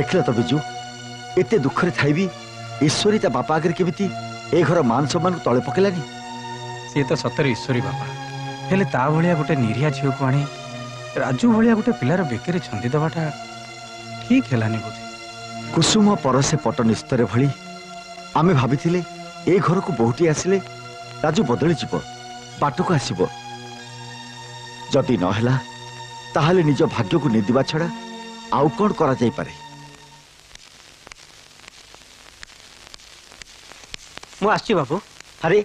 देखल तो बिजू एते दुखरे थाई भी ईश्वरी ता बापा आगे केमिति ए घर मान सम्मान को तले पकेलानी। सी तो सतरे ईश्वरी बापा हेले ता भलिया गोटे निरीहा झील को आनी राजू भलिया गोटे पिलार बेकेरे छंदी दबाटा ठीक हेलानी बोधे। कुसुम परसे पट निस्तरे भली आमे भाबिथिले ए घर को बहुटी आसिले राजू बदली जीव बाट को आसीबो। जदि न हैला ताहाले निज भाग्य को निदिबा छड़ा आउ कोन करा जाई पारे। मु आछि बाबू। अरे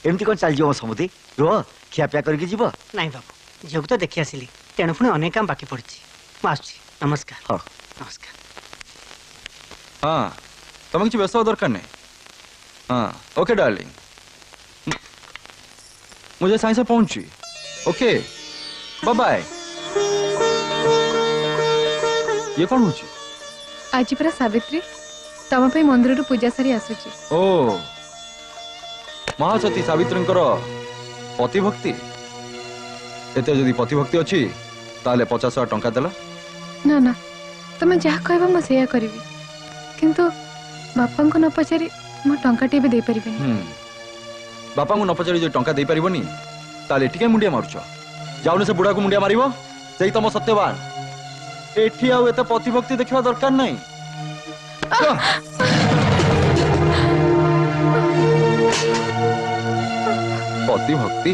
एमती कोन चल जीव समुदी रो खिया पिया करके जीव। नहीं बाबू झील तो देखि आसिली तेणु पुणी अनेक काम बाकी पड़ी। मु आछि नमस्कार। हाँ नमस्कार। हाँ तुम किसी व्यस्त दरकार नहीं। हाँ ओके डार्लिंग मुझे साइंस पहुंची। Okay bye bye. ये कौन हो? आज पूरा सावित्री तम पे मंदिर पूजा सारी आसुची। ओ महासती सावित्री पतिभक्ति एते जदि पतिभक्ति अच्छी ताले 50,000 टंका देला। ना ना तुम जहाँ कहबा मु सेया करिवि किंतु बापा को न पचारि मो टंकाटे भी दे परिबेनी। बापा को न पचारि जो टंका दे परिबनी ताले ठीक है मुंडिया मारुछ। जाउन से बुढ़ा को मुंडिया मारिबो सेई तम सत्यवान। एठी आउ एते पतिभक्ति देखिबा दरकार नहीं। पतिभक्ति